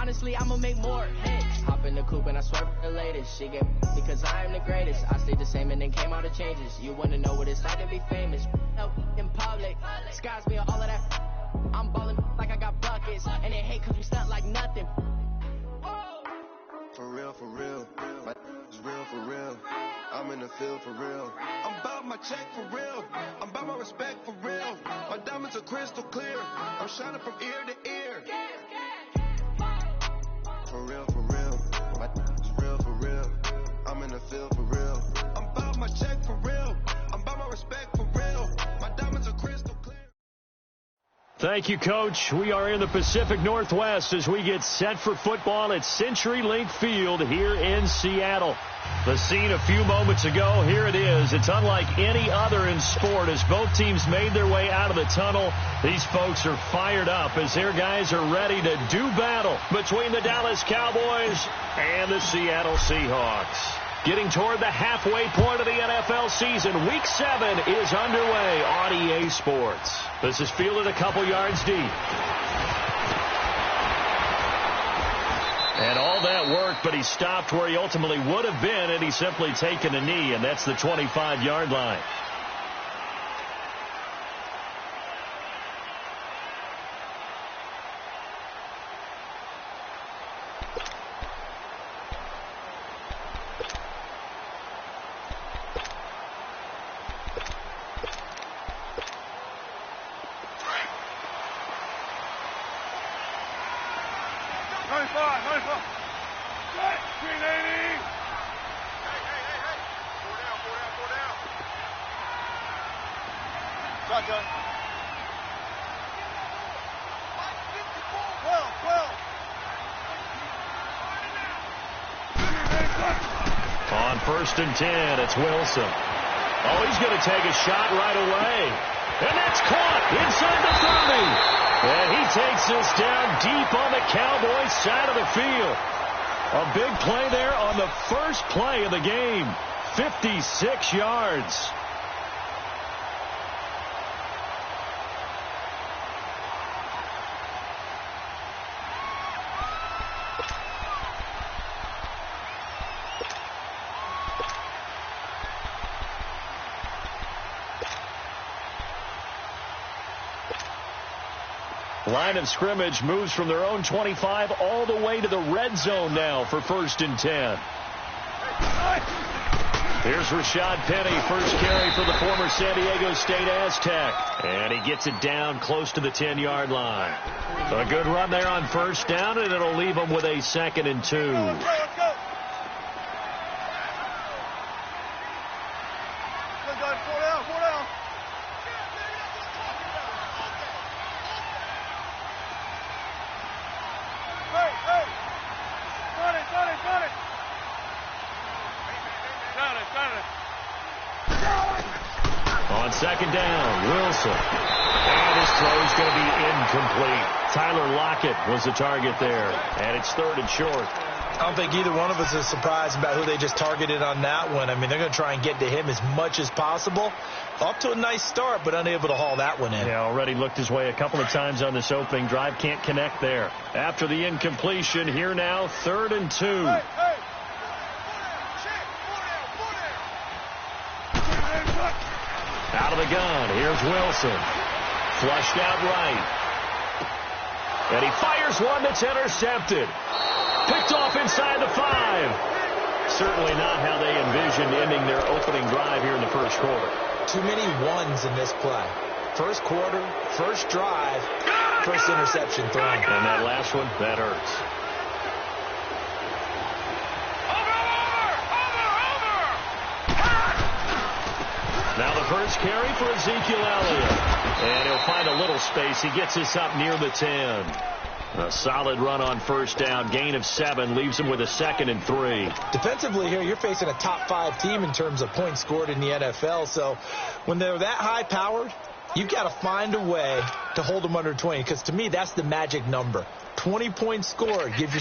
Honestly, I'ma make more hits. Hop in the coupe and I swear for the latest. She get because I am the greatest. I stayed the same and then came out of changes. You wanna know what it's like to be famous? No, in public, skies me all of that. I'm ballin' like I got buckets, and they hate cause we stunt like nothing. For real, my is real for real. I'm in the field for real. I'm about my check for real. I'm about my respect for real. My diamonds are crystal clear. I'm shining from ear to ear. For real, my is real for real. I'm in the field for real. I'm about my check for real. I'm about my respect for real. My diamonds are crystal clear. Thank you, Coach. We are in the Pacific Northwest as we get set for football at CenturyLink Field here in Seattle. The scene a few moments ago, here it is. It's unlike any other in sport as both teams made their way out of the tunnel. These folks are fired up as their guys are ready to do battle between the Dallas Cowboys and the Seattle Seahawks. Getting toward the halfway point of the NFL season, Week 7 is underway on EA Sports. This is fielded a couple yards deep. And all that worked, but he stopped where he ultimately would have been had he simply taken a knee, and that's the 25-yard line. On 1st and 10, it's Wilson. Oh, he's going to take a shot right away. And that's caught inside the 30. And he takes this down deep on the Cowboys side of the field. A big play there on the first play of the game. 56 yards. Line of scrimmage moves from their own 25 all the way to the red zone now for 1st and 10. Here's Rashad Penny, first carry for the former San Diego State Aztec. And he gets it down close to the 10-yard line. A good run there on 1st down, and it'll leave him with a 2nd and 2. On 2nd down, Wilson. And his throw is going to be incomplete. Tyler Lockett was the target there. And it's 3rd and short. I don't think either one of us is surprised about who they just targeted on that one. I mean, they're going to try and get to him as much as possible. Off to a nice start, but unable to haul that one in. Yeah, already looked his way a couple of times on this opening drive. Can't connect there. After the incompletion, here now, 3rd and 2. Out of the gun, here's Wilson. Flushed out right. And he fires one that's intercepted. Picked off inside the 5. Certainly not how they envisioned ending their opening drive here in the first quarter. Too many ones in this play. First quarter, first drive, first interception thrown. And that last one, that hurts. Now the first carry for Ezekiel Elliott. And he'll find a little space. He gets this up near the 10. A solid run on 1st down. Gain of 7 leaves him with a 2nd and 3. Defensively here, you're facing a top 5 team in terms of points scored in the NFL. So when they're that high-powered, you've got to find a way to hold them under 20. Because to me, that's the magic number. 20 points scored. You give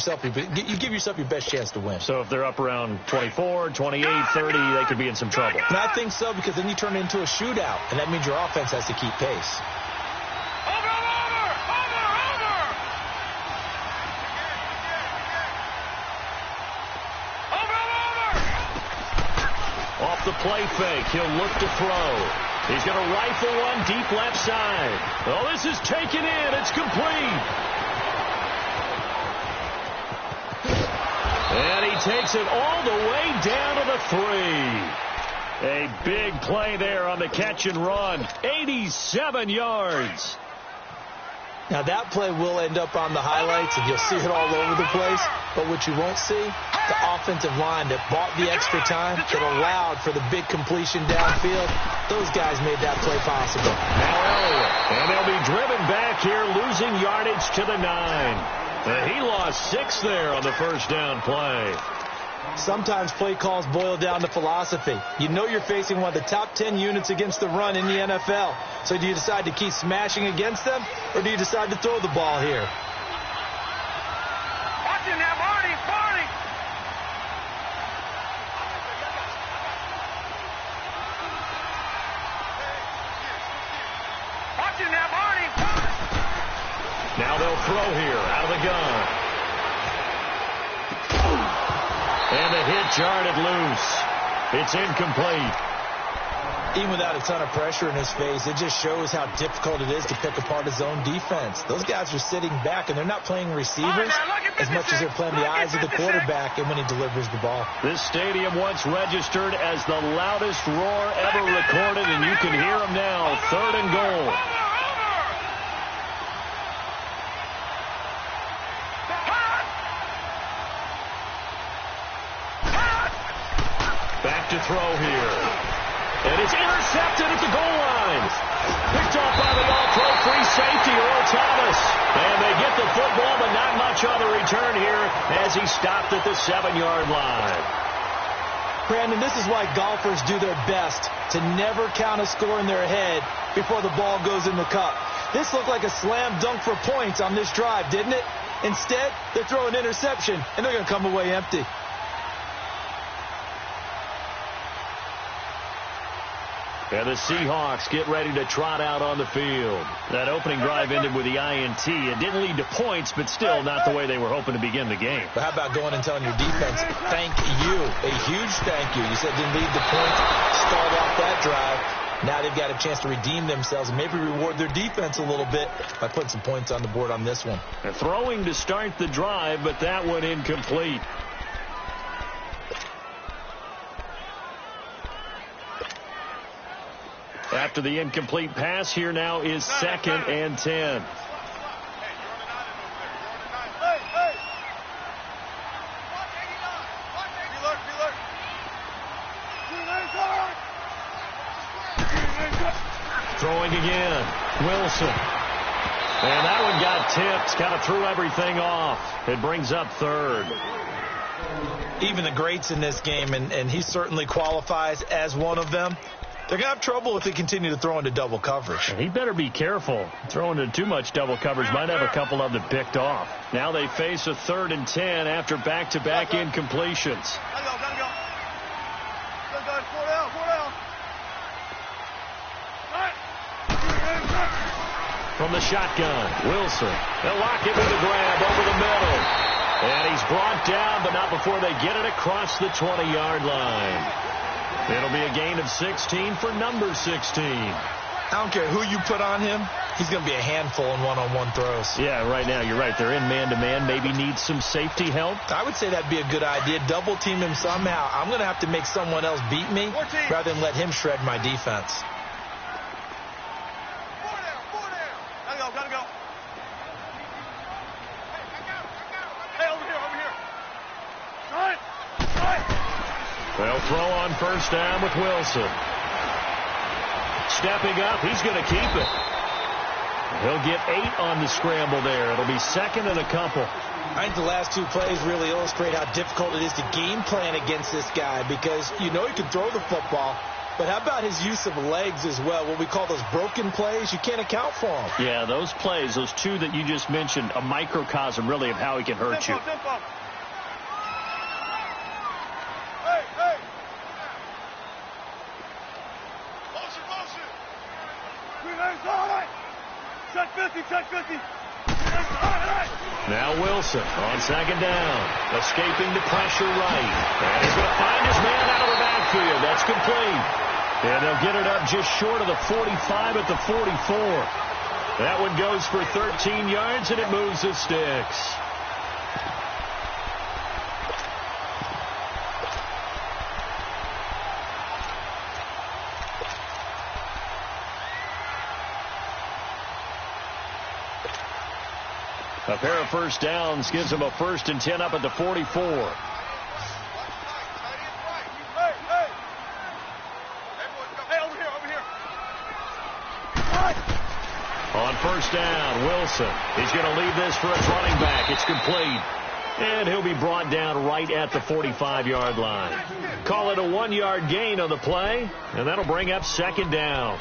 yourself your best chance to win. So if they're up around 24, 28, 30, they could be in some trouble. And I think so, because then you turn it into a shootout, and that means your offense has to keep pace. off the play fake. He'll look to throw. He's going to rifle one deep left side. Oh, this is taken in. It's complete. And he takes it all the way down to the 3. A big play there on the catch and run. 87 yards. Now, that play will end up on the highlights, and you'll see it all over the place. But what you won't see, the offensive line that bought the extra time, that allowed for the big completion downfield, those guys made that play possible. Now Elliott, and they'll be driven back here, losing yardage to the 9. He lost 6 there on the first down play. Sometimes play calls boil down to philosophy. You know you're facing one of the top 10 units against the run in the NFL. So do you decide to keep smashing against them, or do you decide to throw the ball here? Watching that, Barney! Watching that, Barney! Now they'll throw here out of the gun. And the hit jarred loose. It's incomplete. Even without a ton of pressure in his face, it just shows how difficult it is to pick apart his own defense. Those guys are sitting back, and they're not playing receivers as much as they're playing the eyes of the quarterback and when he delivers the ball. This stadium once registered as the loudest roar ever recorded, and you can hear them now. 3rd and goal. Back to throw here. And it's intercepted at the goal line. Picked off by the all-pro free safety, Earl Thomas. And they get the football, but not much on the return here as he stopped at the 7-yard line. Brandon, this is why golfers do their best to never count a score in their head before the ball goes in the cup. This looked like a slam dunk for points on this drive, didn't it? Instead, they throw an interception, and they're going to come away empty. And the Seahawks get ready to trot out on the field. That opening drive ended with the INT. It didn't lead to points, but still not the way they were hoping to begin the game. But how about going and telling your defense, thank you, a huge thank you. You said didn't lead to points, stalled off that drive. Now they've got a chance to redeem themselves and maybe reward their defense a little bit by putting some points on the board on this one. And throwing to start the drive, but that one incomplete. After the incomplete pass, here now is 2nd and 10. Throwing again. Wilson. And that one got tipped. Kind of threw everything off. It brings up 3rd. Even the greats in this game, and he certainly qualifies as one of them, they're going to have trouble if they continue to throw into double coverage. He better be careful. Throwing into too much double coverage might have a couple of them picked off. Now they face a 3rd and 10 after back-to-back incompletions. From the shotgun, Wilson. They'll lock it with a grab over the middle. And he's brought down, but not before they get it across the 20-yard line. It'll be a gain of 16 for number 16. I don't care who you put on him. He's going to be a handful in one-on-one throws. Yeah, right now, you're right. They're in man-to-man. Maybe need some safety help. I would say that'd be a good idea. Double team him somehow. I'm going to have to make someone else beat me rather than let him shred my defense. Gotta go. Hey, over here. They'll throw on first down with Wilson. Stepping up, he's going to keep it. He'll get 8 on the scramble there. It'll be 2nd and a couple. I think the last 2 plays really illustrate how difficult it is to game plan against this guy because you know he can throw the football, but how about his use of legs as well? What we call those broken plays, you can't account for them. Yeah, those plays, those 2 that you just mentioned, a microcosm really of how he can hurt you. Tempo. Hey. Motion. Check 50. Now Wilson on second down. Escaping the pressure right. And he's going to find his man out of the backfield. That's complete. And they'll get it up just short of the 45 at the 44. That one goes for 13 yards, and it moves the sticks. A pair of first downs gives him a 1st and 10 up at the 44. On first down, Wilson. He's going to leave this for his running back. It's complete. And he'll be brought down right at the 45-yard line. Call it a 1-yard gain on the play, and that'll bring up second down.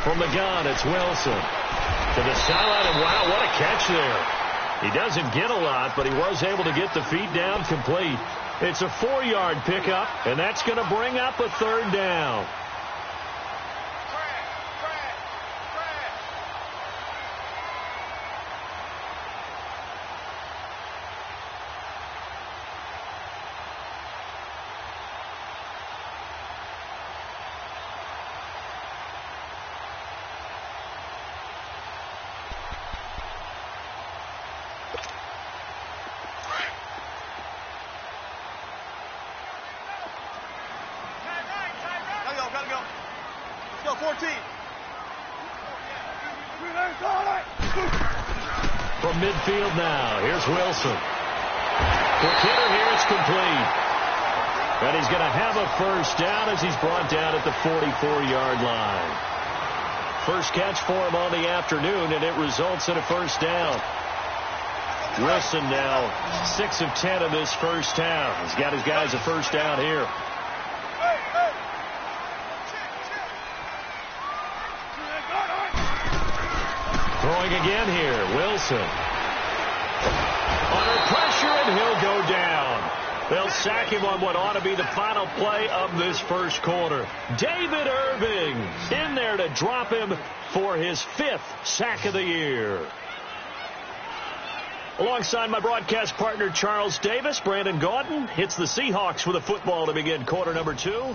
From the gun, it's Wilson. To the sideline, and wow, what a catch there. He doesn't get a lot, but he was able to get the feet down complete. It's a 4-yard pickup, and that's going to bring up a 3rd down. From midfield now, here's Wilson. Quick hitter here, it's complete. And he's going to have a 1st down as he's brought down at the 44-yard line. First catch for him on the afternoon, and it results in a 1st down. Wilson now 6 of 10 of this first down. He's got his guys a 1st down here. Throwing again here, Wilson. Under pressure, and he'll go down. They'll sack him on what ought to be the final play of this first quarter. David Irving in there to drop him for his 5th sack of the year. Alongside my broadcast partner, Charles Davis, Brandon Gaudin hits the Seahawks with a football to begin quarter number 2.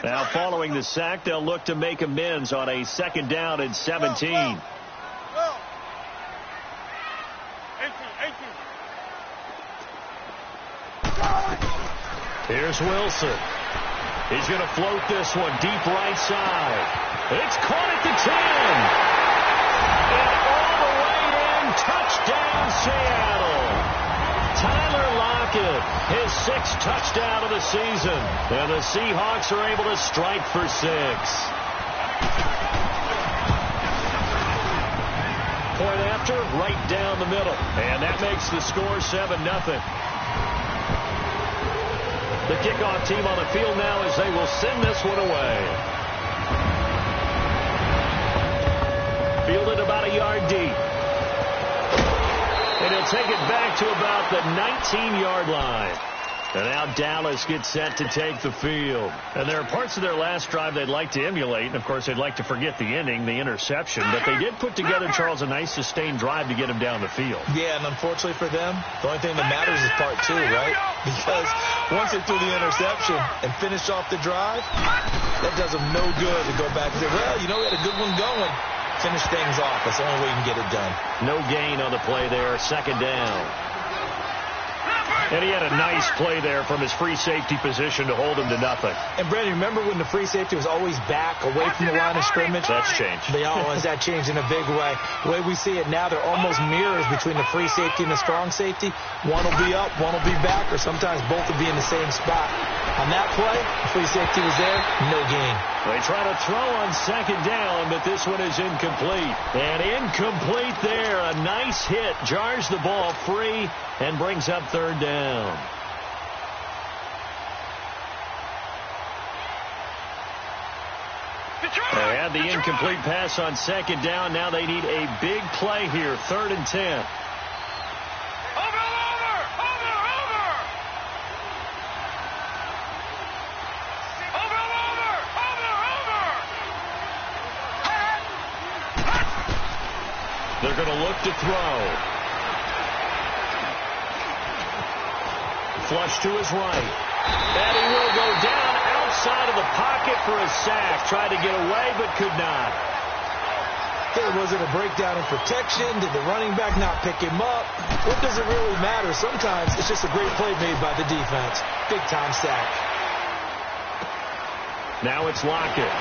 Now, following the sack, they'll look to make amends on a 2nd down and 17. Here's Wilson. He's going to float this one deep right side. It's caught at the 10. And all the way in, touchdown, Seattle. Tyler Lockett, his 6th touchdown of the season. And the Seahawks are able to strike for 6. Point after, right down the middle. And that makes the score 7-0. The kickoff team on the field now as they will send this one away. Fielded about a yard deep. And he'll take it back to about the 19-yard line. And now Dallas gets set to take the field. And there are parts of their last drive they'd like to emulate. And, of course, they'd like to forget the ending, the interception. But they did put together, Charles, a nice sustained drive to get him down the field. Yeah, and unfortunately for them, the only thing that matters is part 2, right? Because once they threw the interception and finished off the drive, that does them no good to go back and say, well, you know, we had a good one going. Finish things off. That's the only way you can get it done. No gain on the play there. 2nd down. And he had a nice play there from his free safety position to hold him to nothing. And, Brandon, remember when the free safety was always back, away from the line of scrimmage? That's changed. That changed in a big way. The way we see it now, they're almost mirrors between the free safety and the strong safety. One will be up, one will be back, or sometimes both will be in the same spot. On that play, the free safety was there, no gain. They try to throw on second down, but this one is incomplete. And incomplete there. A nice hit. Jars the ball free and brings up third down. They had the incomplete pass on second down. Now they need a big play here. 3rd and 10. They're going to look to throw. Flush to his right. And he will go down outside of the pocket for a sack. Tried to get away, but could not. Was it a breakdown in protection? Did the running back not pick him up? What does it really matter? Sometimes it's just a great play made by the defense. Big-time sack. Now it's Lockett.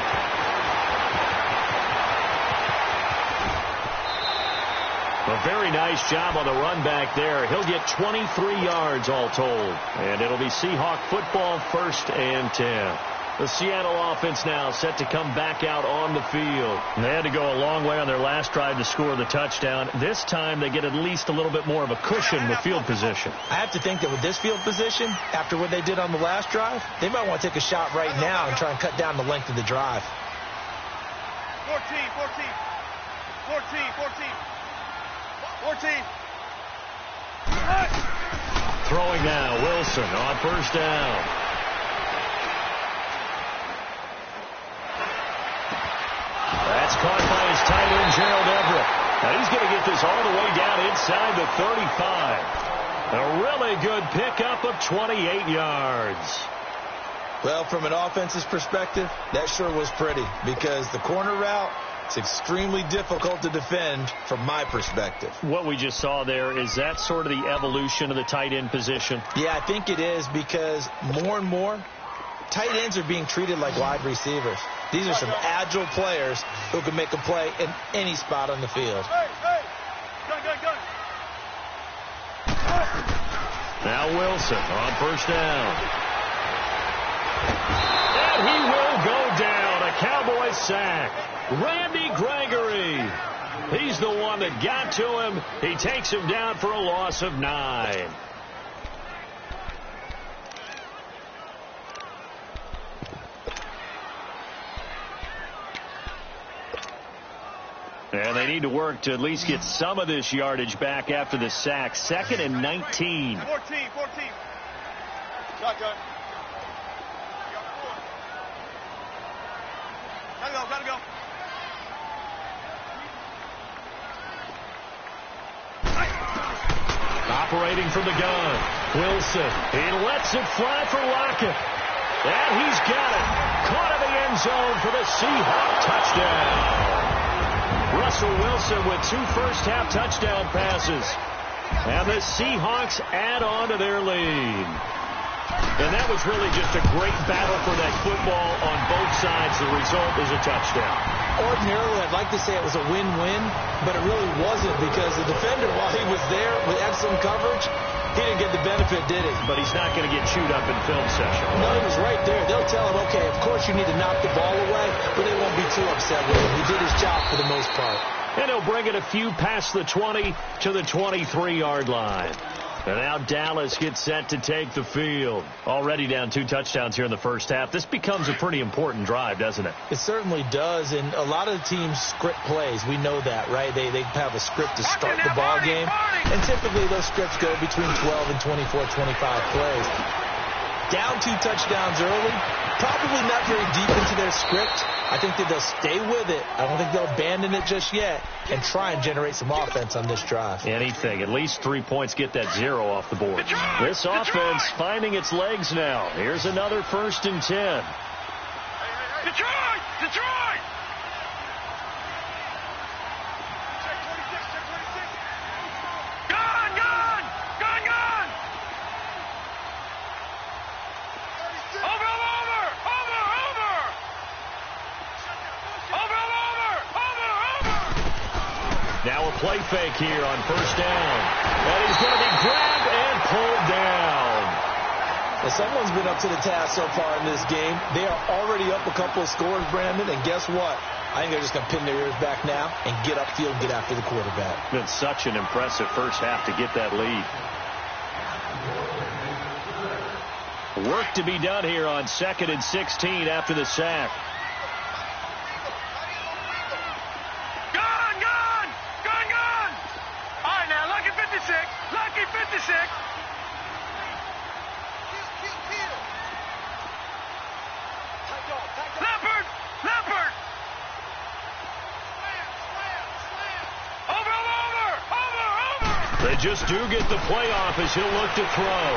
A very nice job on the run back there. He'll get 23 yards all told. And it'll be Seahawk football, 1st and 10. The Seattle offense now set to come back out on the field. They had to go a long way on their last drive to score the touchdown. This time they get at least a little bit more of a cushion with field position. I have to think that with this field position, after what they did on the last drive, they might want to take a shot right now and try and cut down the length of the drive. 14. 14. Throwing now, Wilson on 1st down. That's caught by his tight end, Gerald Everett. Now he's going to get this all the way down inside the 35. A really good pickup of 28 yards. Well, from an offense's perspective, that sure was pretty because the corner route, it's extremely difficult to defend from my perspective. What we just saw there, is that sort of the evolution of the tight end position? Yeah, I think it is because more and more, tight ends are being treated like wide receivers. These are some agile players who can make a play in any spot on the field. Gun. Now Wilson on 1st down. And he will go down. A Cowboy sack. Randy Gregory. He's the one that got to him. He takes him down for a loss of 9. And they need to work to at least get some of this yardage back after the sack. 2nd and 19. 14. Shotgun. Gotta go. Operating from the gun. Wilson. He lets it fly for Lockett. And he's got it. Caught in the end zone for the Seahawks touchdown. Russell Wilson with 2 first-half touchdown passes. And the Seahawks add on to their lead. And that was really just a great battle for that football on both sides. The result is a touchdown. Ordinarily, I'd like to say it was a win-win, but it really wasn't because the defender, while he was there with excellent coverage, he didn't get the benefit, did he? But he's not going to get chewed up in film session. No, he was right there. They'll tell him, okay, of course you need to knock the ball away, but they won't be too upset with him. He did his job for the most part. And he'll bring it a few past the 20 to the 23-yard line. And now Dallas gets set to take the field. Already down 2 touchdowns here in the first half. This becomes a pretty important drive, doesn't it? It certainly does, and a lot of the teams script plays. We know that, right? They have a script to start the ball game, and typically those scripts go between 12 and 24, 25 plays. Down 2 touchdowns early, probably not very deep into their script. I think that they'll stay with it. I don't think they'll abandon it just yet and try and generate some offense on this drive. Anything. At least 3 points, get that 0 off the board. This offense finding its legs now. Here's another 1st and 10. Detroit! Gun! play fake here on first down. And he's going to be grabbed and pulled down. Well, someone's been up to the task so far in this game. They are already up a couple of scores, Brandon, and guess what? I think they're just going to pin their ears back now and get upfield and get after the quarterback. Been such an impressive first half to get that lead. Work to be done here on 2nd and 16 after the sack. Gone! Gone! Gone! Gone! All right, now, lucky 56. Lucky 56. Leopard! Leopard! Over! Over! Over! Over! They just do get the playoff as he'll look to throw.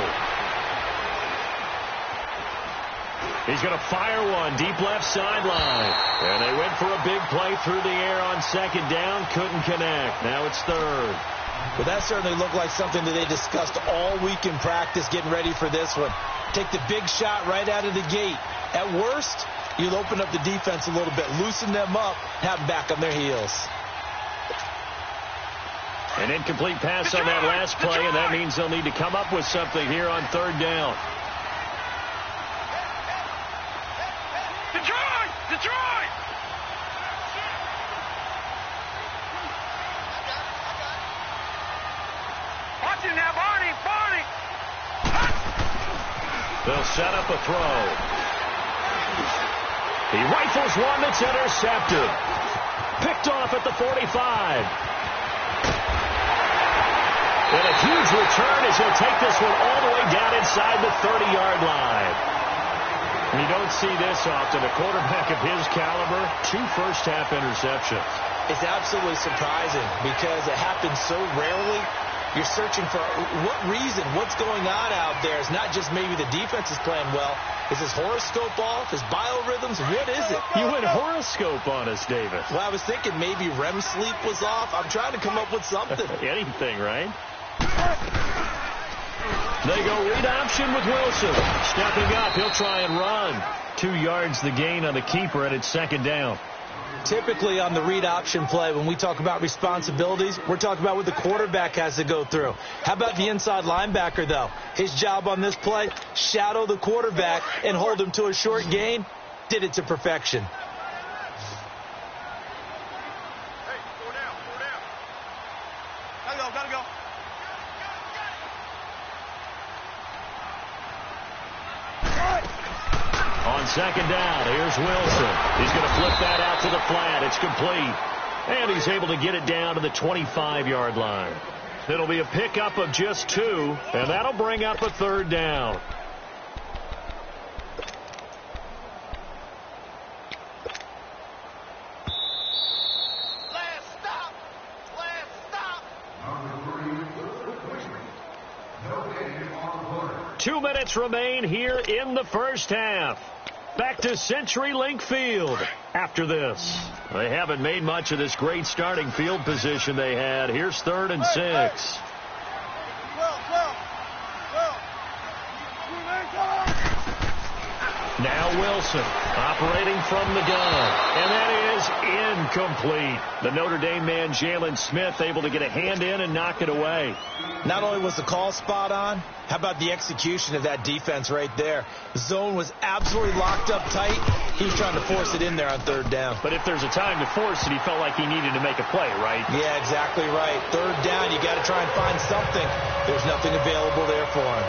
He's going to fire one deep left sideline. And they went for a big play through the air on 2nd down. Couldn't connect. Now it's 3rd. Well, that certainly looked like something that they discussed all week in practice getting ready for this one. Take the big shot right out of the gate. At worst, you'll open up the defense a little bit, loosen them up, have them back on their heels. An incomplete pass on that last play, and that means they'll need to come up with something here on 3rd down. Detroit! Detroit! Watch it now, Barney! Barney! They'll set up a throw. He rifles one that's intercepted. Picked off at the 45. And a huge return as he'll take this one all the way down inside the 30-yard line. And you don't see this often. A quarterback of his caliber, 2 first-half interceptions. It's absolutely surprising because it happens so rarely. You're searching for what reason, what's going on out there. It's not just maybe the defense is playing well. Is his horoscope off? His biorhythms? What is it? You went horoscope on us, David. Well, I was thinking maybe REM sleep was off. I'm trying to come up with something. Anything, right? They go read option with Wilson. Stepping up, he'll try and run. 2 yards the gain on the keeper, and it's 2nd down. Typically on the read option play, when we talk about responsibilities, we're talking about what the quarterback has to go through. How about the inside linebacker, though? His job on this play, shadow the quarterback and hold him to a short gain. Did it to perfection. Hey, 4 down, 4 down. Gotta go, gotta go. On 2nd down, here's Wilson. He's going to flip that out to the flat. It's complete. And he's able to get it down to the 25-yard line. It'll be a pickup of just 2, and that'll bring up a 3rd down. Last stop! Last stop! 2 minutes remain here in the first half. Back to CenturyLink Field after this. They haven't made much of this great starting field position they had. Here's 3rd and 6. Now Wilson operating from the gun. And that is incomplete. The Notre Dame man, Jalen Smith, able to get a hand in and knock it away. Not only was the call spot on, how about the execution of that defense right there? The zone was absolutely locked up tight. He was trying to force it in there on 3rd down. But if there's a time to force it, he felt like he needed to make a play, right? Yeah, exactly right. 3rd down, you got to try and find something. There's nothing available there for him.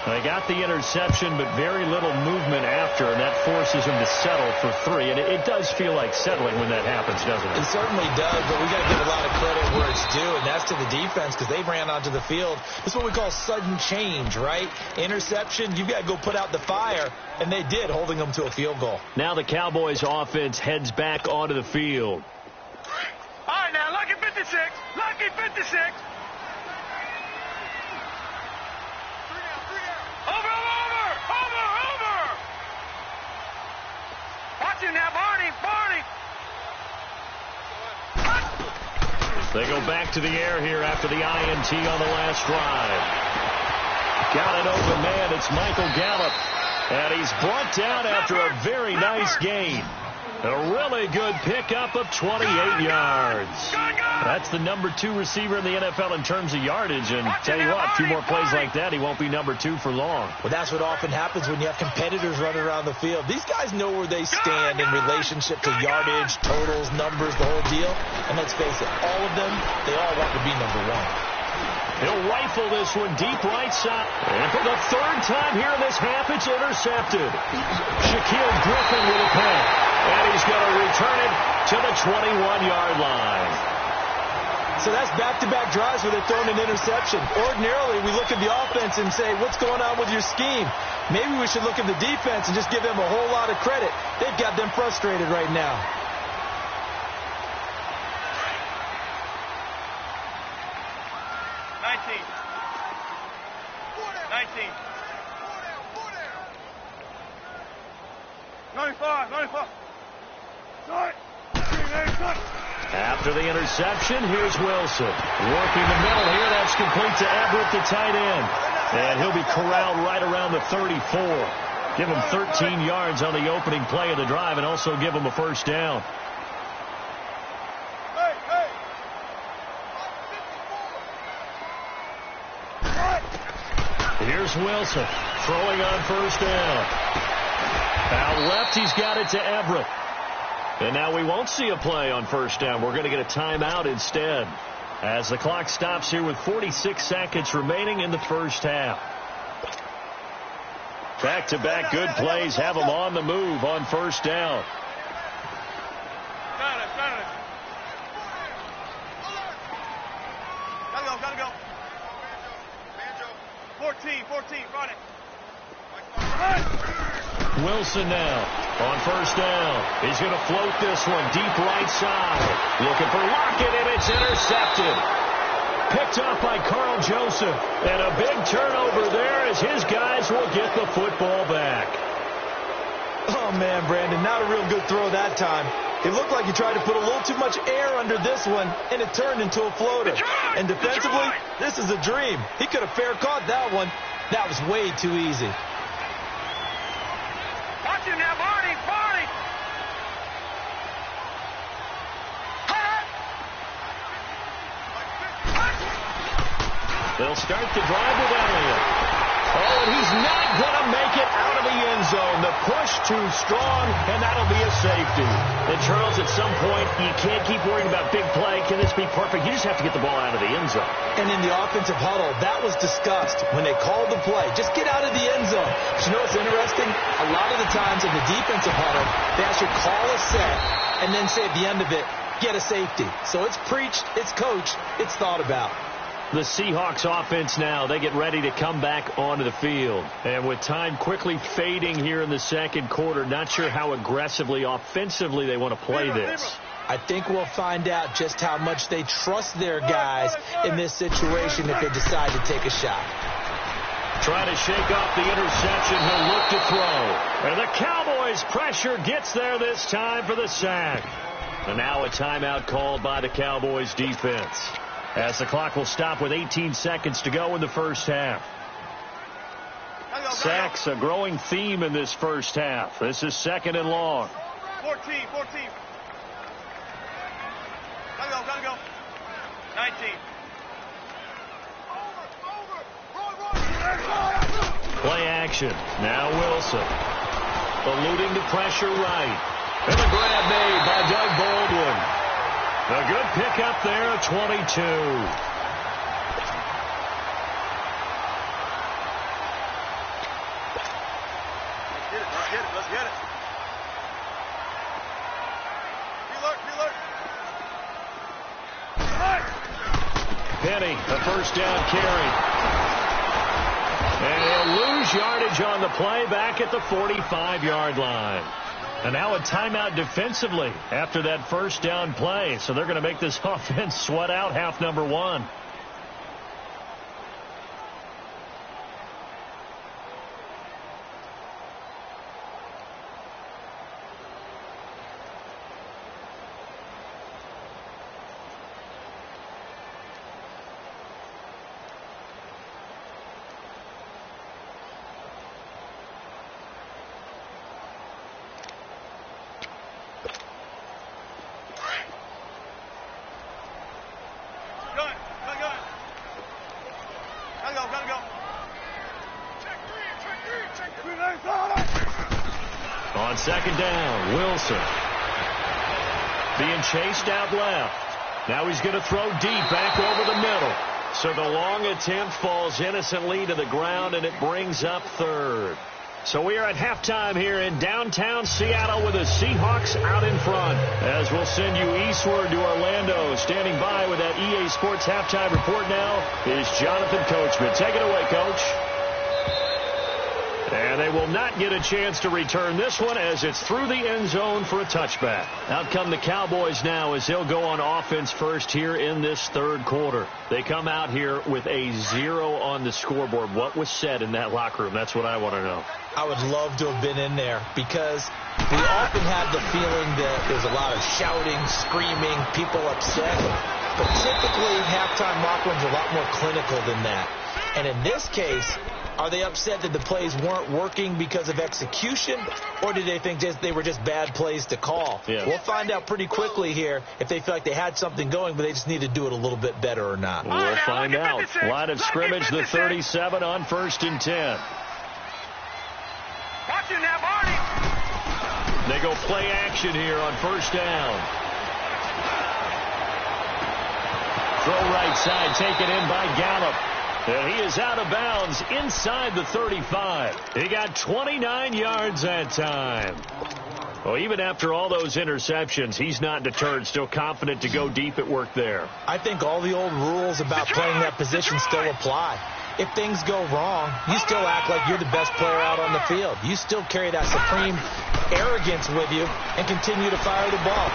They got the interception, but very little movement after, and that forces him to settle for 3. And it does feel like settling when that happens, doesn't it? It certainly does, but we got to give a lot of credit where it's due, and that's to the defense because they ran onto the field. This is what we call sudden change, right? Interception, you got to go put out the fire, and they did, holding them to a field goal. Now the Cowboys offense heads back onto the field. All right, now, lucky 56. Lucky 56. Over! Watch him now, Barney! They go back to the air here after the INT on the last drive. Got it open man, it's Michael Gallup. And he's brought down after a very nice gain. A really good pickup of 28 yards. That's the number 2 receiver in the NFL in terms of yardage. And tell you what, a few more plays like that, he won't be number 2 for long. Well, that's what often happens when you have competitors running around the field. These guys know where they stand in relationship to yardage, totals, numbers, the whole deal. And let's face it, all of them, they all want to be number 1. He'll rifle this one deep right side. And for the 3rd time here in this half, it's intercepted. Shaquille Griffin with a pick. And he's going to return it to the 21-yard line. So that's back-to-back drives where they're throwing an interception. Ordinarily, we look at the offense and say, what's going on with your scheme? Maybe we should look at the defense and just give them a whole lot of credit. They've got them frustrated right now. After the interception, here's Wilson. Working the middle here. That's complete to Everett, the tight end. And he'll be corralled right around the 34. Give him 13 yards on the opening play of the drive and also give him a first down. Here's Wilson throwing on first down. Out left, he's got it to Everett. And now we won't see a play on first down. We're going to get a timeout instead as the clock stops here with 46 seconds remaining in the first half. Back-to-back good plays have them on the move on first down. Gotta go. 14, run it. Wilson now on first down. He's going to float this one deep right side. Looking for Lockett, and it's intercepted. Picked up by Carl Joseph. And a big turnover there as his guys will get the football back. Oh, man, Brandon, not a real good throw that time. It looked like he tried to put a little too much air under this one, and it turned into a floater. And defensively, this is a dream. He could have fair caught that one. That was way too easy. Watch him now, Barney. They'll start the drive with Elliott. Oh, and he's not going to make it out of the end zone. The push too strong, and that'll be a safety. And, Charles, at some point, you can't keep worrying about big play. Can this be perfect? You just have to get the ball out of the end zone. And in the offensive huddle, that was discussed when they called the play. Just get out of the end zone. But you know what's interesting? A lot of the times in the defensive huddle, they actually call a set and then say at the end of it, get a safety. So it's preached, it's coached, it's thought about. The Seahawks offense now, they get ready to come back onto the field. And with time quickly fading here in the second quarter, not sure how aggressively, offensively they want to play this. I think we'll find out just how much they trust their guys in this situation if they decide to take a shot. Trying to shake off the interception, he'll look to throw. And the Cowboys' pressure gets there this time for the sack. And now a timeout called by the Cowboys defense, as the clock will stop with 18 seconds to go in the first half. Sacks, a growing theme in this first half. This is second and long. 14. Gotta go. 19. Play action. Now Wilson. Eluding the pressure right. And a grab made by Doug Baldwin. A good pickup there at 22. Let's get it. Reload. Penny, a first down carry. And he'll lose yardage on the play back at the 45-yard line. And now a timeout defensively after that first down play. So they're going to make this offense sweat out half number one. On second down, Wilson. Being chased out left. Now he's going to throw deep back over the middle. So the long attempt falls innocently to the ground, and it brings up third. So we are at halftime here in downtown Seattle with the Seahawks out in front. As we'll send you eastward to Orlando. Standing by with that EA Sports halftime report now is Jonathan Coachman. Take it away, Coach. And they will not get a chance to return this one as it's through the end zone for a touchback. Out come the Cowboys now as they'll go on offense first here in this third quarter. They come out here with a 0 on the scoreboard. What was said in that locker room? That's what I want to know. I would love to have been in there because we often had the feeling that there's a lot of shouting, screaming, people upset. But typically, halftime locker rooms are a lot more clinical than that. And in this case, are they upset that the plays weren't working because of execution, or did they think they were just bad plays to call? Yeah. We'll find out pretty quickly here if they feel like they had something going, but they just need to do it a little bit better or not. We'll find out. Line of scrimmage, the 37 on 1st and 10. Watch it now, Barney. They go play action here on 1st down. Throw right side, taken in by Gallup. And he is out of bounds inside the 35. He got 29 yards that time. Well, even after all those interceptions, he's not deterred, still confident to go deep at work there. I think all the old rules about playing that position still apply. If things go wrong, you still act like you're the best player out on the field. You still carry that supreme arrogance with you and continue to fire the ball.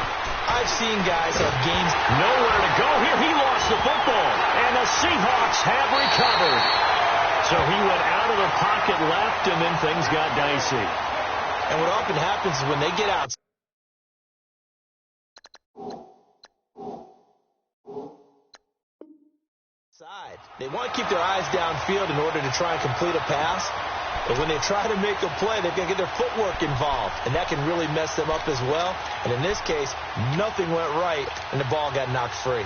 I've seen guys have games. Nowhere to go here. He lost the football. And the Seahawks have recovered. So he went out of the pocket left, and then things got dicey. And what often happens is when they get outside, they want to keep their eyes downfield in order to try and complete a pass. But when they try to make a play, they've got to get their footwork involved, and that can really mess them up as well. And in this case, nothing went right, and the ball got knocked free.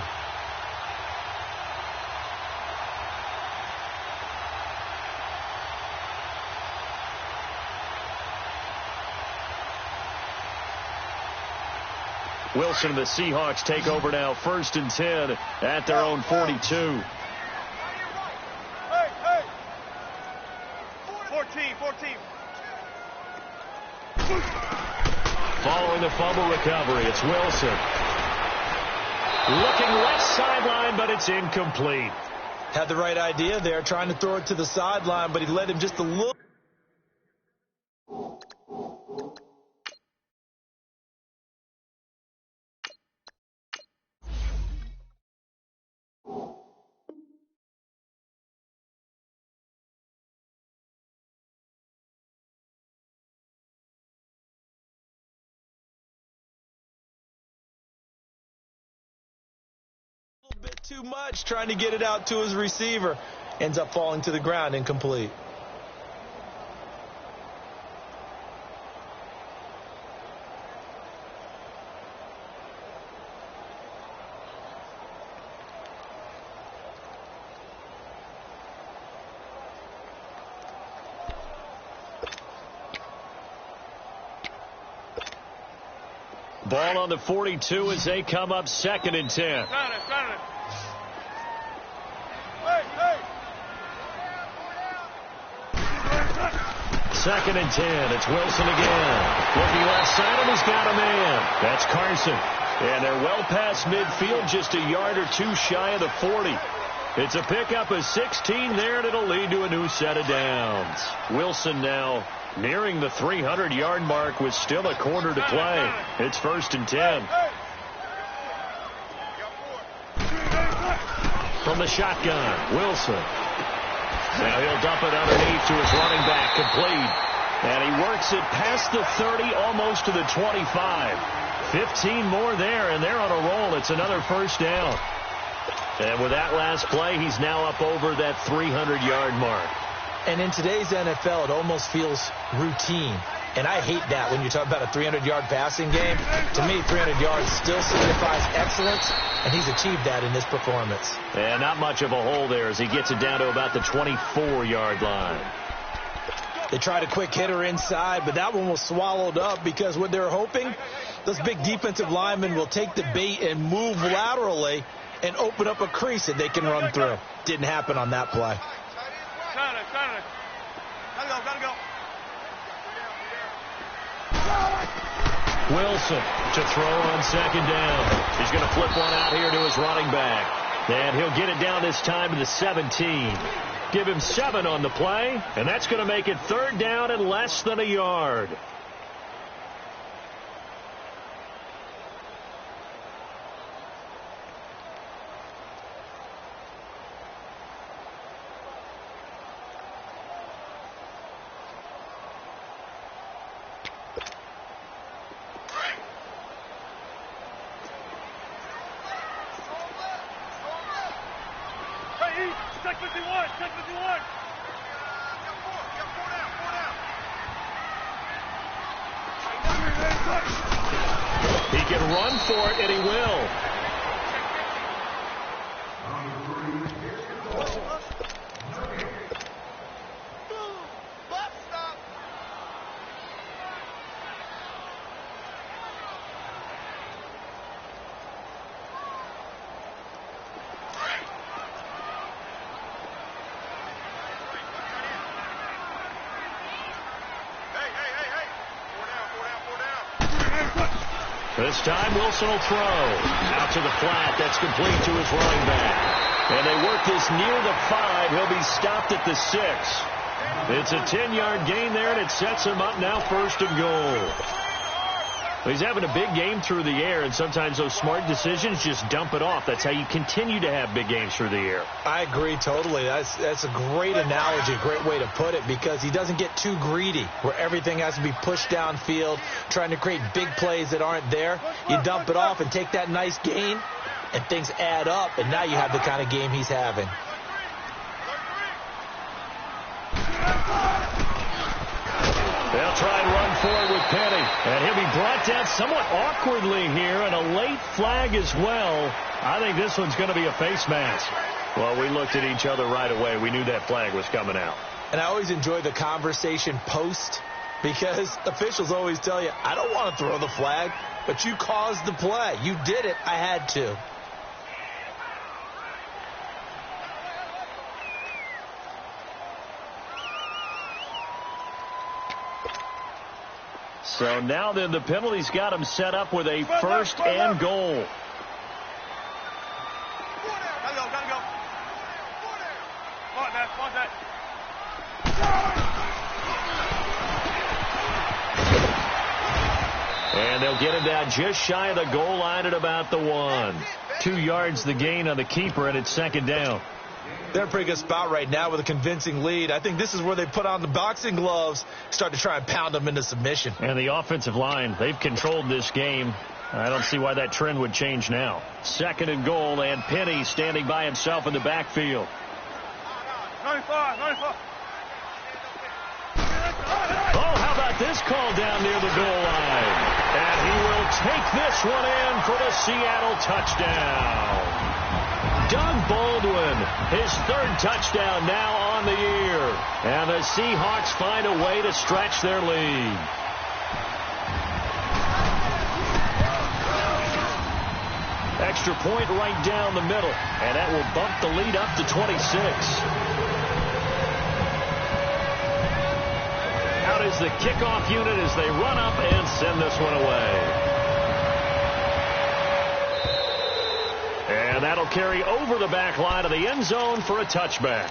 Wilson and the Seahawks take over now, 1st and 10 at their own 42. 14. Following the fumble recovery, it's Wilson. Looking left sideline, but it's incomplete. Had the right idea there, trying to throw it to the sideline, but he led him just a little. Bit too much, trying to get it out to his receiver. Ends up falling to the ground, incomplete. Ball on the 42 as they come up 2nd and 10. Second and 10. It's Wilson again. Looking left side, and he's got a man. That's Carson. And they're well past midfield, just a yard or two shy of the 40. It's a pickup of 16 there, and it'll lead to a new set of downs. Wilson now nearing the 300-yard mark with still a quarter to play. It's 1st and 10. From the shotgun, Wilson. Now he'll dump it underneath to his running back, complete. And he works it past the 30, almost to the 25. 15 more there, and they're on a roll. It's another 1st down. And with that last play, he's now up over that 300-yard mark. And in today's NFL, it almost feels routine. And I hate that when you talk about a 300-yard passing game. To me, 300 yards still signifies excellence, and he's achieved that in this performance. And not much of a hole there as he gets it down to about the 24-yard line. They tried a quick hitter inside, but that one was swallowed up because what they're hoping, those big defensive linemen will take the bait and move laterally and open up a crease that they can run through. Didn't happen on that play. Gotta go. Wilson to throw on second down. He's going to flip one out here to his running back. And he'll get it down this time to the 17. Give him 7 on the play, and that's going to make it 3rd down and less than a yard. Check 51. He can run for it, and he will. This time, Wilson will throw. Out to the flat. That's complete to his running back. And they work this near the 5. He'll be stopped at the 6. It's a 10-yard gain there, and it sets him up now 1st and goal. He's having a big game through the air, and sometimes those smart decisions just dump it off. That's how you continue to have big games through the air. I agree totally. That's a great analogy, a great way to put it, because he doesn't get too greedy where everything has to be pushed downfield, trying to create big plays that aren't there. You dump it off and take that nice gain, and things add up, and now you have the kind of game he's having. They'll try and run forward with Penny. And he'll be brought down somewhat awkwardly here, and a late flag as well. I think this one's going to be a face mask. Well, we looked at each other right away. We knew that flag was coming out. And I always enjoy the conversation post, because officials always tell you, I don't want to throw the flag, but you caused the play. You did it. I had to. So now then the penalty's got him set up with a 1st and goal. Gotta go. On that. And they'll get him down just shy of the goal line at about the 1. 2 yards the gain on the keeper, and it's 2nd down. They're in a pretty good spot right now with a convincing lead. I think this is where they put on the boxing gloves, start to try and pound them into submission. And the offensive line, they've controlled this game. I don't see why that trend would change now. 2nd and goal, and Penny standing by himself in the backfield. 95. Oh, how about this call down near the goal line? And he will take this one in for the Seattle touchdown. Doug Baldwin, his 3rd touchdown now on the year. And the Seahawks find a way to stretch their lead. Extra point right down the middle. And that will bump the lead up to 26. Out is the kickoff unit as they run up and send this one away. And that'll carry over the back line of the end zone for a touchback.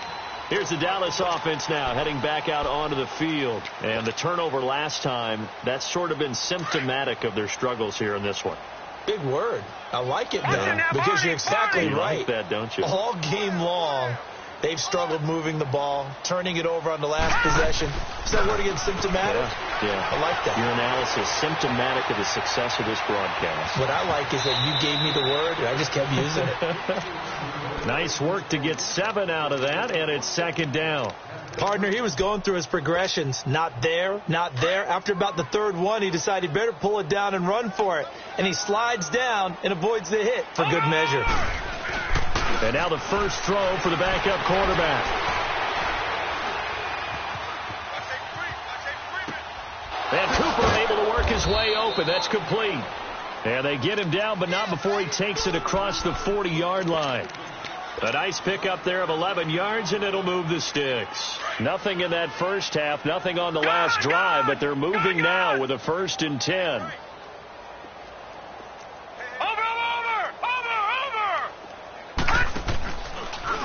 Here's the Dallas offense now heading back out onto the field. And the turnover last time, that's sort of been symptomatic of their struggles here in this one. Big word. I like it, though, because you're exactly right. You like that, don't you? All game long, they've struggled moving the ball, turning it over on the last possession. Is that word again, symptomatic? Yeah. I like that. Your analysis, symptomatic of the success of this broadcast. What I like is that you gave me the word, and I just kept using it. Nice work to get 7 out of that, and it's 2nd down. Partner, he was going through his progressions. Not there, not there. After about the 3rd one, he decided he better pull it down and run for it. And he slides down and avoids the hit for good measure. And now the first throw for the backup quarterback. And Cooper able to work his way open. That's complete. And they get him down, but not before he takes it across the 40-yard line. A nice pickup there of 11 yards, and it'll move the sticks. Nothing in that first half, nothing on the last drive, but they're moving now with a 1st and 10.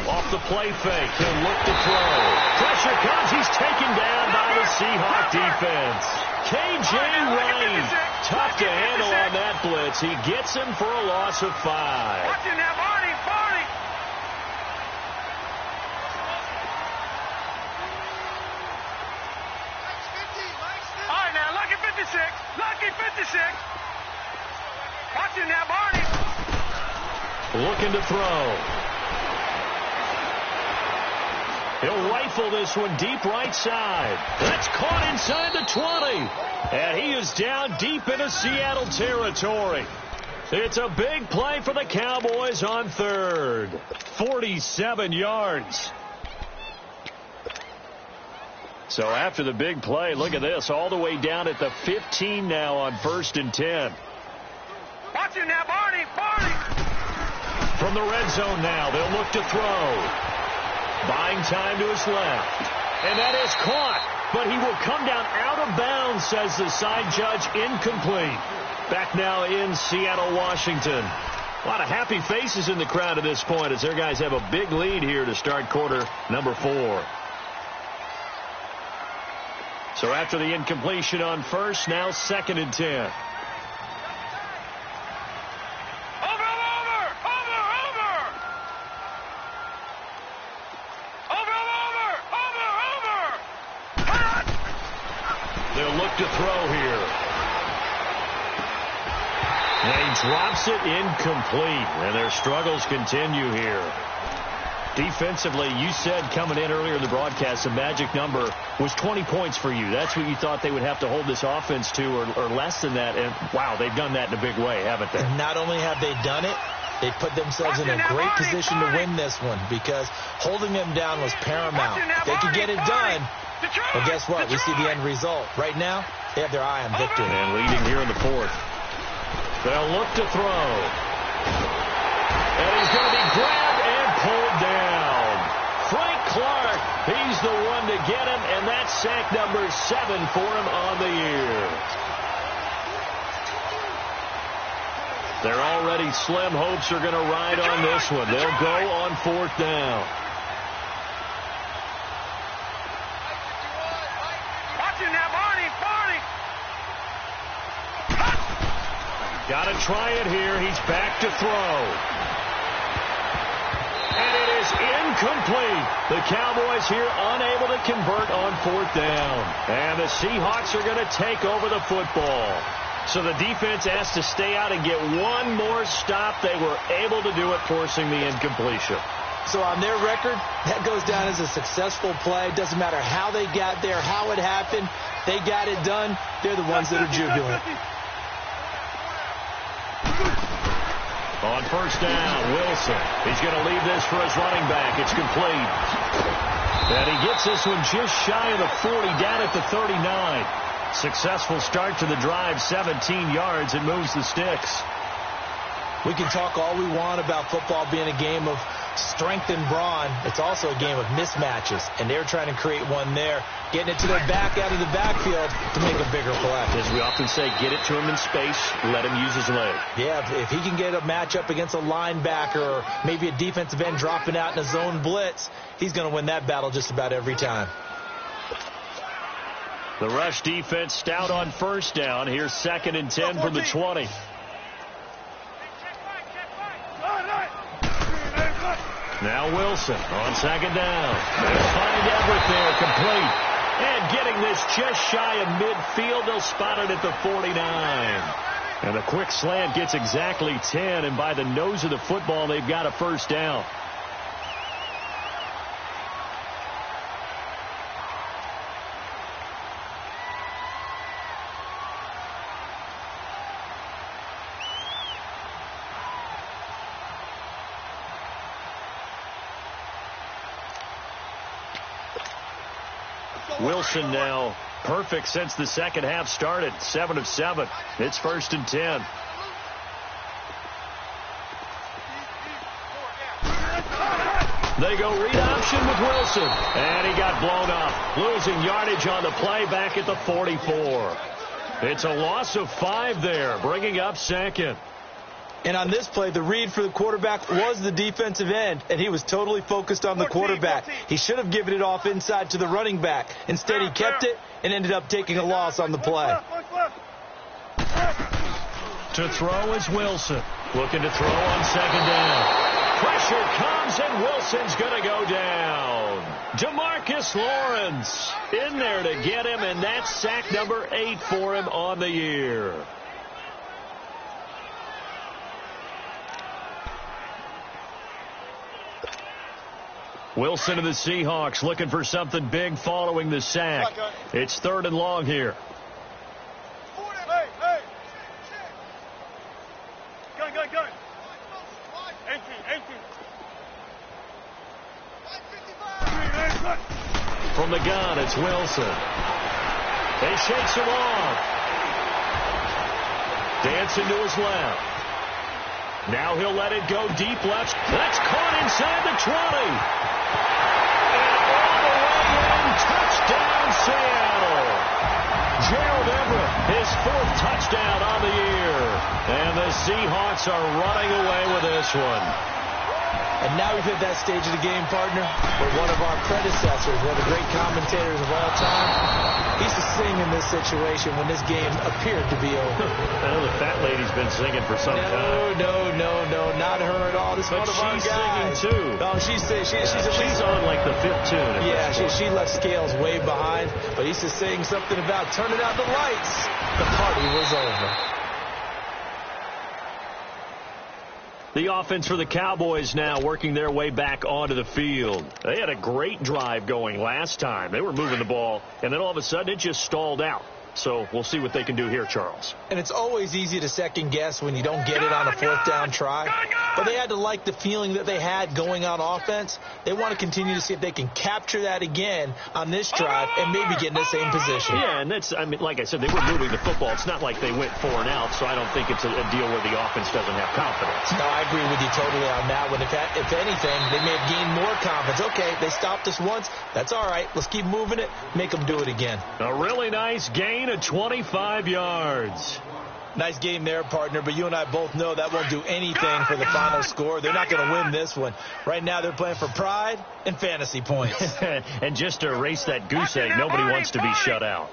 Off the play fake, he'll look to throw. Pressure comes, he's taken down by the Seahawk defense. K.J. Wright, tough to handle on that blitz. He gets him for a loss of 5. Watching now, Barney. All right, now, lucky 56. Lucky 56. Watching now, Barney. Looking to throw. He'll rifle this one deep right side. That's caught inside the 20. And he is down deep into Seattle territory. It's a big play for the Cowboys on 3rd. 47 yards. So after the big play, look at this. All the way down at the 15 now on 1st and 10. Watch it now, Barney. From the red zone now, they'll look to throw. Buying time to his left. And that is caught. But he will come down out of bounds, says the side judge. Incomplete. Back now in Seattle, Washington. A lot of happy faces in the crowd at this point as their guys have a big lead here to start quarter number 4. So after the incompletion on 1st, now 2nd and 10. To throw here. And he drops it incomplete, and their struggles continue here. Defensively, you said coming in earlier in the broadcast, the magic number was 20 points for you. That's what you thought they would have to hold this offense to, or less than that. And, wow, they've done that in a big way, haven't they? And not only have they done it, they put themselves in a great position to win this one because holding them down was paramount. If they could get it done, well, guess what? We see the end result. Right now, they have their eye on victory. And leading here in the 4th. They'll look to throw. And he's going to be grabbed and pulled down. Frank Clark, he's the one to get him, and that's sack number 7 for him on the year. Their already slim hopes are going to ride on this one. They'll go on 4th down. Got to try it here. He's back to throw. And it is incomplete. The Cowboys here unable to convert on 4th down. And the Seahawks are going to take over the football. So the defense has to stay out and get one more stop. They were able to do it, forcing the incompletion. So on their record, that goes down as a successful play. Doesn't matter how they got there, how it happened. They got it done. They're the ones that are jubilant. On 1st down, Wilson. He's going to leave this for his running back. It's complete. And he gets this one just shy of the 40, down at the 39. Successful start to the drive, 17 yards. It moves the sticks. We can talk all we want about football being a game of strength and brawn. It's also a game of mismatches, and they're trying to create one there, getting it to their back out of the backfield to make a bigger play. As we often say, get it to him in space, let him use his leg. Yeah, if he can get a matchup against a linebacker or maybe a defensive end dropping out in a zone blitz, he's going to win that battle just about every time. The rush defense stout on 1st down. Here's 2nd and 10 from the 20. Now Wilson on 2nd down. They'll find Everett there, complete. And getting this just shy of midfield, they'll spot it at the 49. And a quick slant gets exactly 10, and by the nose of the football, they've got a 1st down. Wilson now perfect since the second half started. 7 of 7. It's 1st and 10. They go read option with Wilson. And he got blown up. Losing yardage on the play back at the 44. It's a loss of 5 there, bringing up 2nd. And on this play, the read for the quarterback was the defensive end, and he was totally focused on the quarterback. He should have given it off inside to the running back. Instead, he kept it and ended up taking a loss on the play. To throw is Wilson. Looking to throw on 2nd down. Pressure comes, and Wilson's going to go down. DeMarcus Lawrence in there to get him, and that's sack number 8 for him on the year. Wilson and the Seahawks looking for something big following the sack. It's 3rd and long here. Gun. 18. From the gun, it's Wilson. He shakes him off. Dancing to his left. Now he'll let it go deep left. That's caught inside the 20. And all the way in. Touchdown, Seattle. Gerald Everett, his 4th touchdown on the year. And the Seahawks are running away with this one. And now we've hit that stage of the game, partner, where one of our predecessors, one of the great commentators of all time, he used to sing in this situation when this game appeared to be over. I know the fat lady's been singing for some time. No, not her at all. This is one of our guys. She's singing, too. No, she's on like the 5th tune. Yeah, she left Scales way behind, but he used to sing something about turning out the lights. The party was over. The offense for the Cowboys now working their way back onto the field. They had a great drive going last time. They were moving the ball, and then all of a sudden it just stalled out. So we'll see what they can do here, Charles. And it's always easy to second guess when you don't get it on a 4th down try. But they had to like the feeling that they had going on offense. They want to continue to see if they can capture that again on this drive and maybe get in the same position. Yeah, and that's, I mean, like I said, they were moving the football. It's not like they went 4 and out, so I don't think it's a deal where the offense doesn't have confidence. No, I agree with you totally on that one. If anything, they may have gained more confidence. Okay, they stopped us once. That's all right. Let's keep moving it. Make them do it again. A really nice gain of 25 yards. Nice game there, partner, but you and I both know that won't do anything for the final score. They're not going to win this one. Right now, they're playing for pride and fantasy points. And just to erase that goose egg, nobody wants to be shut out.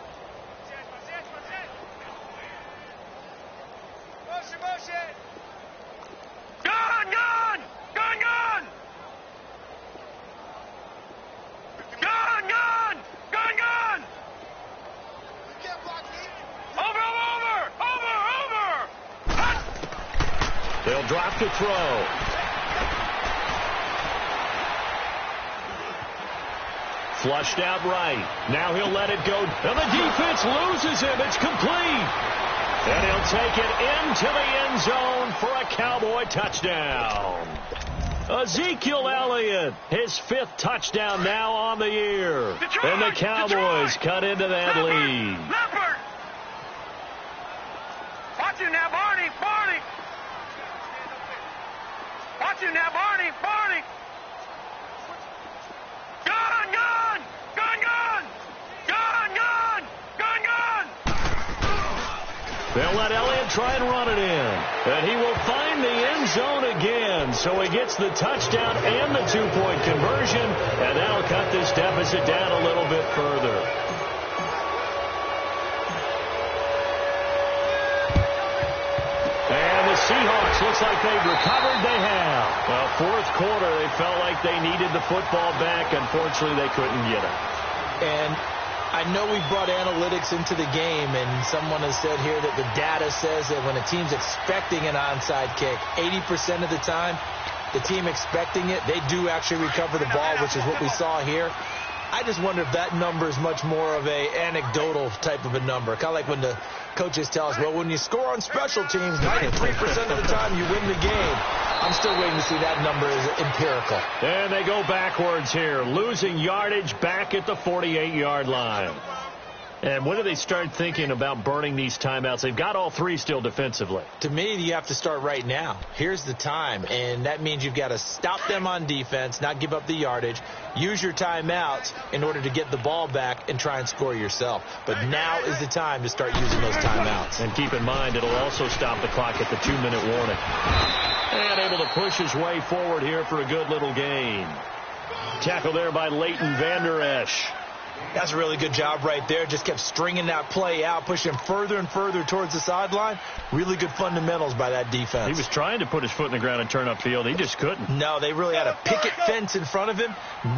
They'll drop to throw. Flushed out right. Now he'll let it go. And the defense loses him. It's complete. And he'll take it into the end zone for a Cowboy touchdown. Ezekiel Elliott, his 5th touchdown now on the year. And the Cowboys cut into that lead. Watch you now, Barney. Watch you now, Barney. They'll let Elliott try and run it in. And he will find the end zone again. So he gets the touchdown and the 2-point conversion. And that'll cut this deficit down a little bit further. And the Seahawks looks like they've recovered. They have. Well, 4th quarter, they felt like they needed the football back. Unfortunately, they couldn't get it. And I know we brought analytics into the game, and someone has said here that the data says that when a team's expecting an onside kick, 80% of the time, the team expecting it, they do actually recover the ball, which is what we saw here. I just wonder if that number is much more of a anecdotal type of a number. Kind of like when the coaches tell us, well, when you score on special teams, 93% of the time you win the game. I'm still waiting to see that number is empirical. And they go backwards here, losing yardage back at the 48-yard line. And when do they start thinking about burning these timeouts? They've got all three still defensively. To me, you have to start right now. Here's the time, and that means you've got to stop them on defense, not give up the yardage, use your timeouts in order to get the ball back and try and score yourself. But now is the time to start using those timeouts. And keep in mind, it'll also stop the clock at the 2-minute warning. And able to push his way forward here for a good little gain. Tackle there by Leighton Vander Esch. That's a really good job right there. Just kept stringing that play out, pushing further and further towards the sideline. Really good fundamentals by that defense. He was trying to put his foot in the ground and turn upfield. He just couldn't. No, they really had a picket fence in front of him.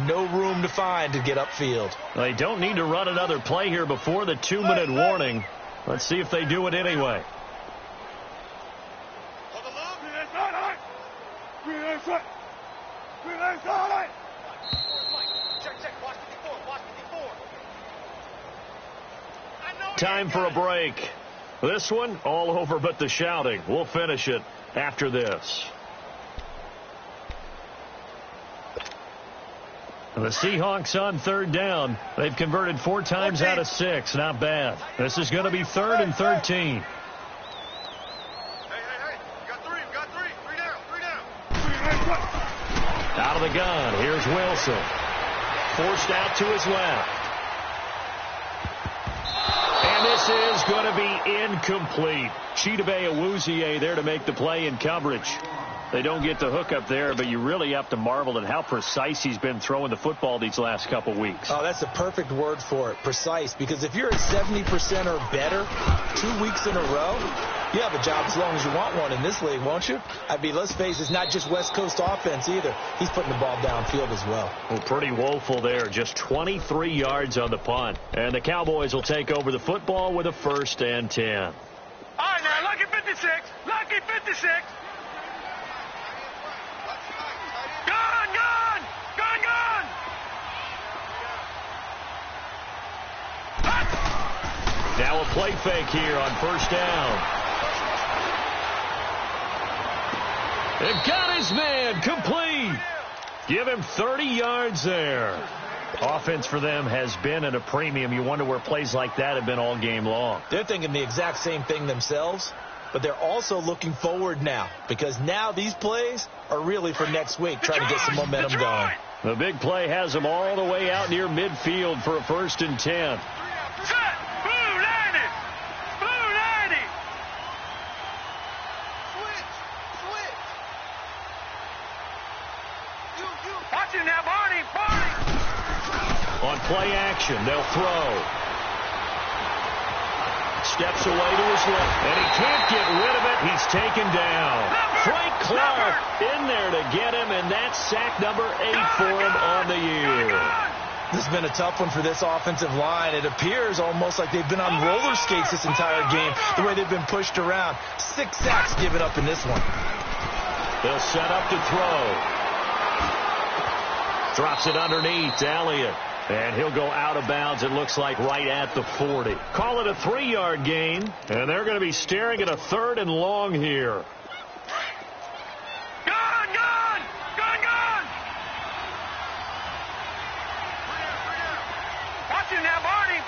No room to find to get upfield. They don't need to run another play here before the 2-minute warning. Let's see if they do it anyway. Time for a break. This one, all over but the shouting. We'll finish it after this. The Seahawks on 3rd down. They've converted 4 times out of 6. Not bad. This is going to be 3rd and 13. Hey. Got three down. Out of the gun. Here's Wilson. Forced out to his left. And this is going to be incomplete. Chidobe Awuzie there to make the play in coverage. They don't get the hook up there, but you really have to marvel at how precise he's been throwing the football these last couple weeks. Oh, that's a perfect word for it, precise, because if you're at 70% or better 2 weeks in a row, you have a job as long as you want one in this league, won't you? I mean, let's face it, it's not just West Coast offense either. He's putting the ball downfield as well. Well, pretty woeful there. Just 23 yards on the punt. And the Cowboys will take over the football with a 1st and 10. All right, now, lucky 56. Lucky 56. Gun! Now a play fake here on 1st down. And got his man complete. Give him 30 yards there. Offense for them has been at a premium. You wonder where plays like that have been all game long. They're thinking the exact same thing themselves, but they're also looking forward now, because now these plays are really for next week, trying to get some momentum going. The big play has them all the way out near midfield for a 1st and 10. Set! Blue 90! Blue 90! Switch! Watch it now, Barney! On play action, they'll throw. Steps away to his left, and he can't get rid of it. He's taken down. Frank Clark in there to get him, and that's sack number 8 for him on the year. This has been a tough one for this offensive line. It appears almost like they've been on roller skates this entire game, the way they've been pushed around. 6 sacks given up in this one. They'll set up to throw. Drops it underneath to Elliott. And he'll go out of bounds, it looks like, right at the 40. Call it a 3-yard gain, and they're going to be staring at a 3rd and long here. Gun! Watch it now, Barney!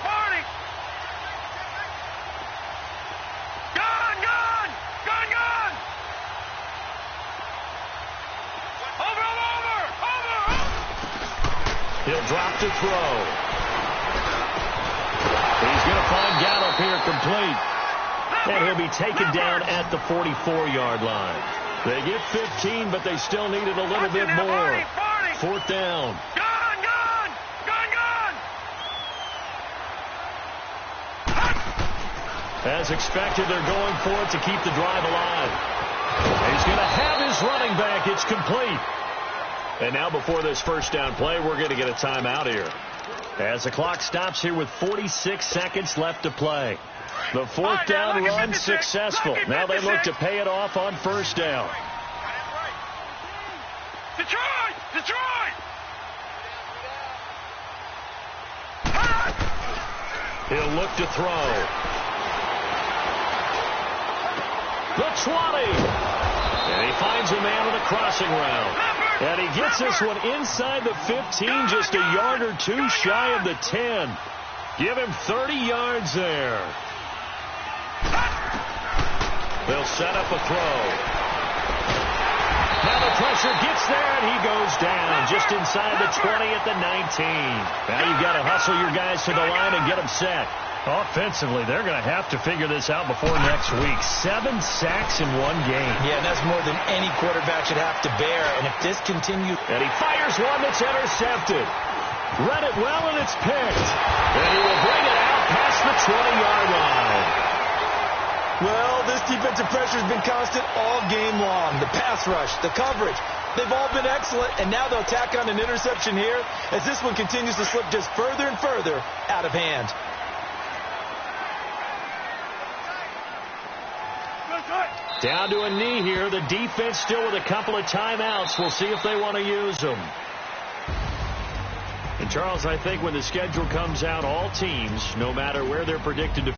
Gun! Over! He'll drop to throw. He's going to find Gallup here complete. And he'll be taken down at the 44-yard line. They get 15, but they still need it a little bit more. 4th down. Gun! As expected, they're going for it to keep the drive alive. He's going to have his running back. It's complete. And now before this 1st down play, we're going to get a timeout here. As the clock stops here with 46 seconds left to play. The 4th down run successful. Now they look to pay it off on 1st down. Detroit! He'll look to throw. The 20. And he finds a man on a crossing route. And he gets this one inside the 15, just a yard or two shy of the 10. Give him 30 yards there. They'll set up a throw. Now the pressure gets there, and he goes down just inside the 20 at the 19. Now you've got to hustle your guys to the line and get them set. Offensively, they're going to have to figure this out before next week. 7 sacks in one game. Yeah, and that's more than any quarterback should have to bear. And if this continues... And he fires one that's intercepted. Read it well, and it's picked. And he will bring it out past the 20-yard line. Well, this defensive pressure has been constant all game long. The pass rush, the coverage, they've all been excellent, and now they'll tack on an interception here as this one continues to slip just further and further out of hand. Down to a knee here. The defense still with a couple of timeouts. We'll see if they want to use them. And, Charles, I think when the schedule comes out, all teams, no matter where they're predicted to